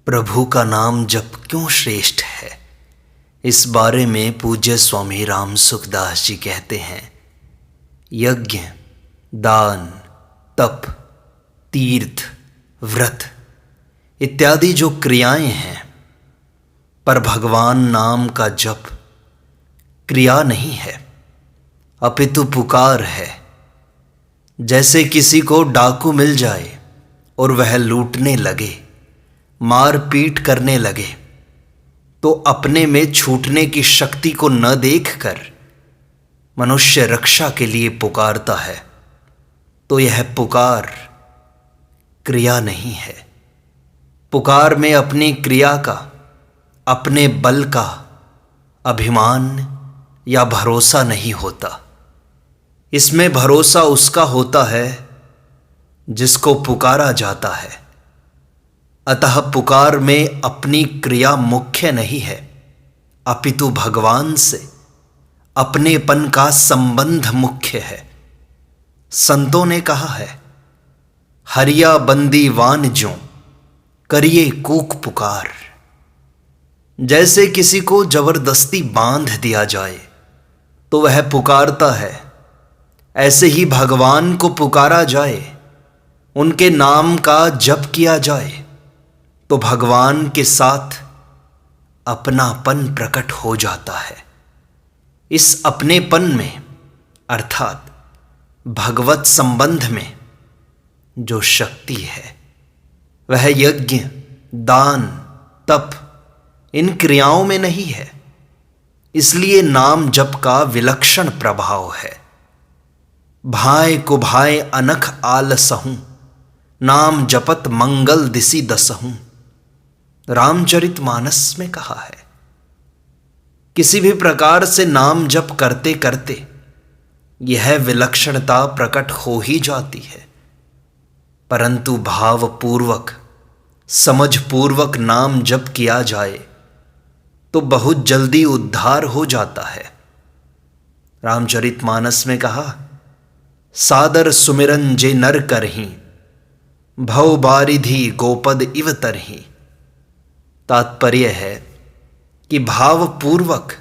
प्रभु का नाम जप क्यों श्रेष्ठ है, इस बारे में पूज्य स्वामी राम सुखदास जी कहते हैं, यज्ञ, दान, तप, तीर्थ, व्रत इत्यादि जो क्रियाएं हैं, पर भगवान नाम का जप क्रिया नहीं है, अपितु पुकार है। जैसे किसी को डाकू मिल जाए और वह लूटने लगे, मार पीट करने लगे, तो अपने में छूटने की शक्ति को न देखकर मनुष्य रक्षा के लिए पुकारता है, तो यह पुकार क्रिया नहीं है। पुकार में अपनी क्रिया का, अपने बल का अभिमान या भरोसा नहीं होता। इसमें भरोसा उसका होता है जिसको पुकारा जाता है। अतः पुकार में अपनी क्रिया मुख्य नहीं है, अपितु भगवान से अपनेपन का संबंध मुख्य है। संतों ने कहा है, हरिया बंदी वान ज्यों करिए कूक पुकार। जैसे किसी को जबरदस्ती बांध दिया जाए तो वह पुकारता है, ऐसे ही भगवान को पुकारा जाए, उनके नाम का जप किया जाए, तो भगवान के साथ अपनापन प्रकट हो जाता है। इस अपनेपन में अर्थात भगवत संबंध में जो शक्ति है वह यज्ञ, दान, तप इन क्रियाओं में नहीं है। इसलिए नाम जप का विलक्षण प्रभाव है। भाए कुभाए अनख आलसहूं, नाम जपत मंगल दिसी दसहूं, रामचरितमानस में कहा है। किसी भी प्रकार से नाम जप करते करते यह विलक्षणता प्रकट हो ही जाती है, परंतु भावपूर्वक, समझपूर्वक नाम जप किया जाए तो बहुत जल्दी उद्धार हो जाता है। रामचरितमानस में कहा, सादर सुमिरन जे नर करहीं, भव बारिधि गोपद इव तरहीं। तात्पर्य है कि भावपूर्वक,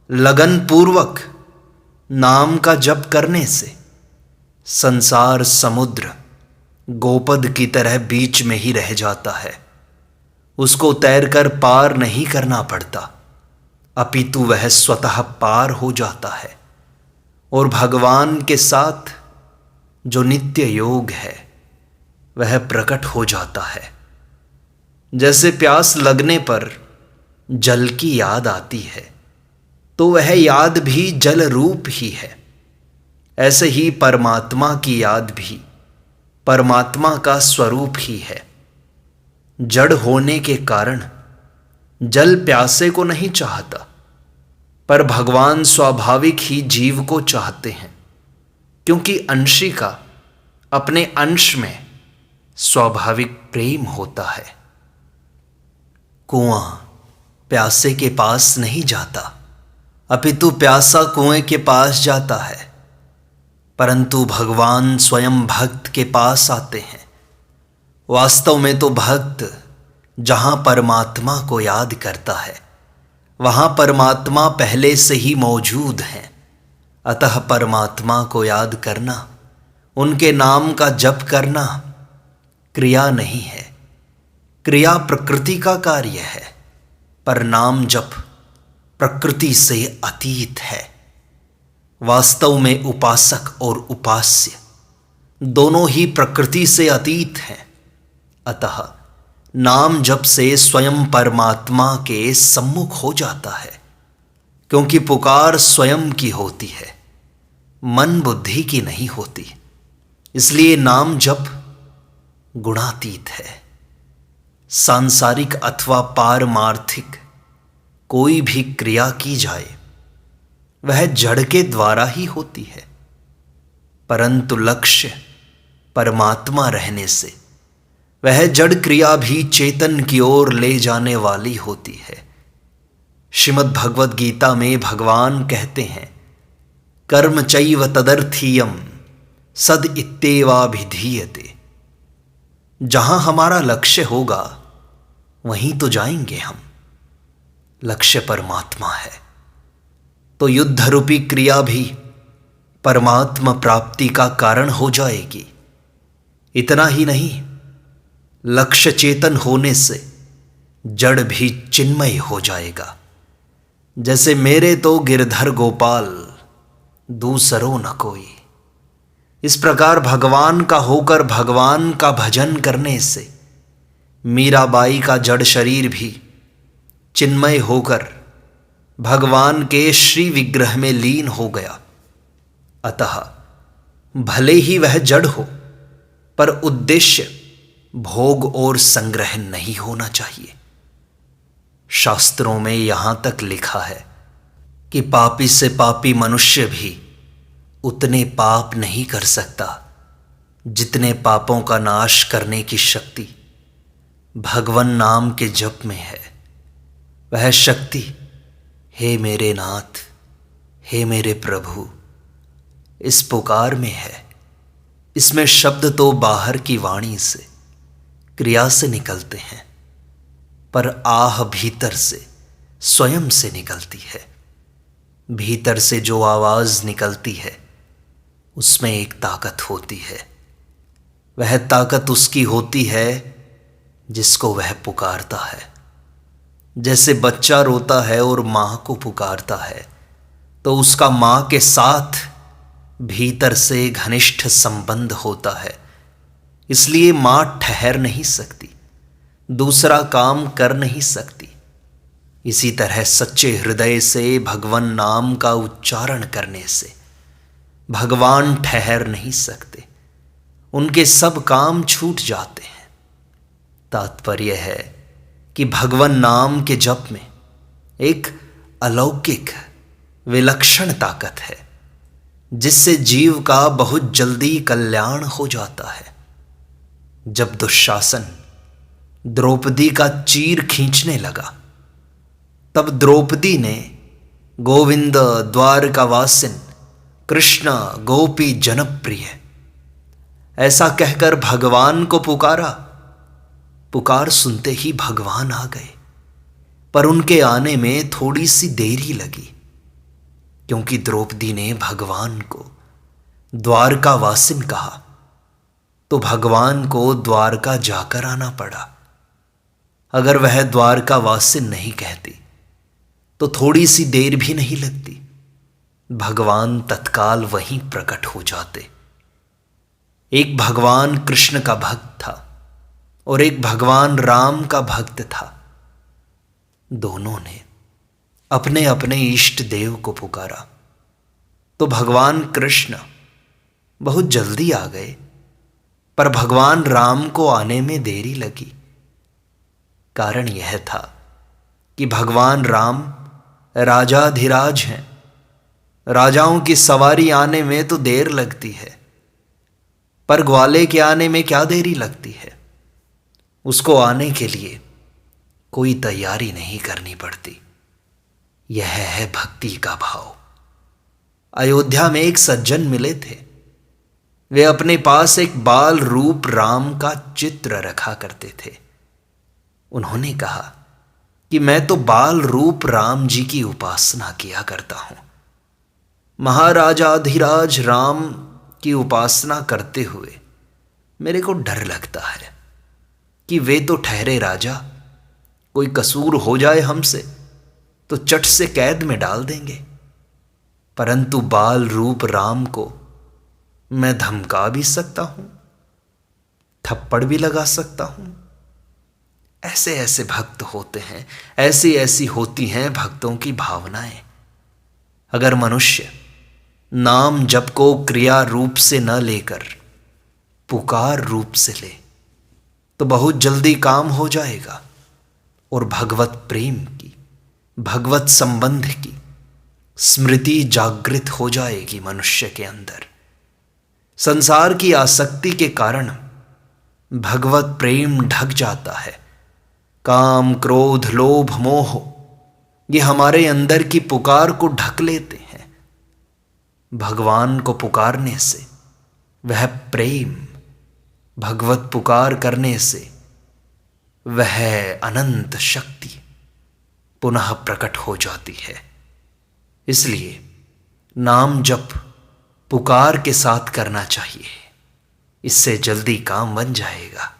लगनपूर्वक नाम का जप करने से संसार समुद्र गोपद की तरह बीच में ही रह जाता है। उसको तैरकर पार नहीं करना पड़ता, अपितु वह स्वतः पार हो जाता है और भगवान के साथ जो नित्य योग है वह प्रकट हो जाता है। जैसे प्यास लगने पर जल की याद आती है तो वह याद भी जल रूप ही है, ऐसे ही परमात्मा की याद भी परमात्मा का स्वरूप ही है। जड़ होने के कारण जल प्यासे को नहीं चाहता, पर भगवान स्वाभाविक ही जीव को चाहते हैं, क्योंकि अंशी का अपने अंश में स्वाभाविक प्रेम होता है। कुआं प्यासे के पास नहीं जाता, अपितु प्यासा कुएं के पास जाता है, परंतु भगवान स्वयं भक्त के पास आते हैं। वास्तव में तो भक्त जहां परमात्मा को याद करता है वहां परमात्मा पहले से ही मौजूद है। अतः परमात्मा को याद करना, उनके नाम का जप करना क्रिया नहीं है। क्रिया प्रकृति का कार्य है, पर नाम जप प्रकृति से अतीत है। वास्तव में उपासक और उपास्य दोनों ही प्रकृति से अतीत हैं। अतः नाम जप से स्वयं परमात्मा के सम्मुख हो जाता है, क्योंकि पुकार स्वयं की होती है, मन बुद्धि की नहीं होती। इसलिए नाम जप गुणातीत है। सांसारिक अथवा पारमार्थिक कोई भी क्रिया की जाए वह जड़ के द्वारा ही होती है, परंतु लक्ष्य परमात्मा रहने से वह जड़ क्रिया भी चेतन की ओर ले जाने वाली होती है। श्रीमद् भगवद गीता में भगवान कहते हैं, कर्म चैव तदर्थीयम सद इत्येवाभिधीयते। जहां हमारा लक्ष्य होगा वहीं तो जाएंगे हम। लक्ष्य परमात्मा है तो युद्ध रूपी क्रिया भी परमात्मा प्राप्ति का कारण हो जाएगी। इतना ही नहीं, लक्ष्य चेतन होने से जड़ भी चिन्मय हो जाएगा। जैसे मेरे तो गिरधर गोपाल दूसरो न कोई, इस प्रकार भगवान का होकर भगवान का भजन करने से मीराबाई का जड़ शरीर भी चिन्मय होकर भगवान के श्री विग्रह में लीन हो गया। अतः भले ही वह जड़ हो, पर उद्देश्य भोग और संग्रह नहीं होना चाहिए। शास्त्रों में यहां तक लिखा है कि पापी से पापी मनुष्य भी उतने पाप नहीं कर सकता जितने पापों का नाश करने की शक्ति भगवन नाम के जप में है। वह शक्ति हे मेरे नाथ, हे मेरे प्रभु, इस पुकार में है। इसमें शब्द तो बाहर की वाणी से, क्रिया से निकलते हैं, पर आह भीतर से, स्वयं से निकलती है। भीतर से जो आवाज निकलती है उसमें एक ताकत होती है। वह ताकत उसकी होती है जिसको वह पुकारता है। जैसे बच्चा रोता है और मां को पुकारता है तो उसका मां के साथ भीतर से घनिष्ठ संबंध होता है, इसलिए मां ठहर नहीं सकती, दूसरा काम कर नहीं सकती। इसी तरह सच्चे हृदय से भगवान नाम का उच्चारण करने से भगवान ठहर नहीं सकते, उनके सब काम छूट जाते हैं। तात्पर्य है कि भगवान नाम के जप में एक अलौकिक विलक्षण ताकत है जिससे जीव का बहुत जल्दी कल्याण हो जाता है। जब दुशासन द्रौपदी का चीर खींचने लगा तब द्रौपदी ने गोविंद द्वारकावासिन कृष्ण गोपी जनप्रिय ऐसा कहकर भगवान को पुकारा। पुकार सुनते ही भगवान आ गए, पर उनके आने में थोड़ी सी देरी लगी, क्योंकि द्रौपदी ने भगवान को द्वारकावासिन कहा तो भगवान को द्वारका जाकर आना पड़ा। अगर वह द्वारकावासिन नहीं कहती तो थोड़ी सी देर भी नहीं लगती, भगवान तत्काल वहीं प्रकट हो जाते। एक भगवान कृष्ण का भक्त था और एक भगवान राम का भक्त था। दोनों ने अपने अपने इष्ट देव को पुकारा तो भगवान कृष्ण बहुत जल्दी आ गए, पर भगवान राम को आने में देरी लगी। कारण यह था कि भगवान राम राजाधिराज हैं। राजाओं की सवारी आने में तो देर लगती है, पर ग्वाले के आने में क्या देरी लगती है। उसको आने के लिए कोई तैयारी नहीं करनी पड़ती। यह है भक्ति का भाव। अयोध्या में एक सज्जन मिले थे। वे अपने पास एक बाल रूप राम का चित्र रखा करते थे। उन्होंने कहा कि मैं तो बाल रूप राम जी की उपासना किया करता हूं। महाराजाधिराज राम की उपासना करते हुए मेरे को डर लगता है कि वे तो ठहरे राजा, कोई कसूर हो जाए हमसे तो चट से कैद में डाल देंगे, परंतु बाल रूप राम को मैं धमका भी सकता हूं, थप्पड़ भी लगा सकता हूं। ऐसे ऐसे भक्त होते हैं, ऐसी ऐसी होती हैं भक्तों की भावनाएं। अगर मनुष्य नाम जप को क्रिया रूप से न लेकर पुकार रूप से ले तो बहुत जल्दी काम हो जाएगा और भगवत प्रेम की, भगवत संबंध की स्मृति जागृत हो जाएगी मनुष्य के अंदर। संसार की आसक्ति के कारण भगवत प्रेम ढक जाता है। काम, क्रोध, लोभ, मोह ये हमारे अंदर की पुकार को ढक लेते हैं। भगवान को पुकारने से वह प्रेम, भगवत पुकार करने से वह अनंत शक्ति पुनः प्रकट हो जाती है। इसलिए नाम जप पुकार के साथ करना चाहिए, इससे जल्दी काम बन जाएगा।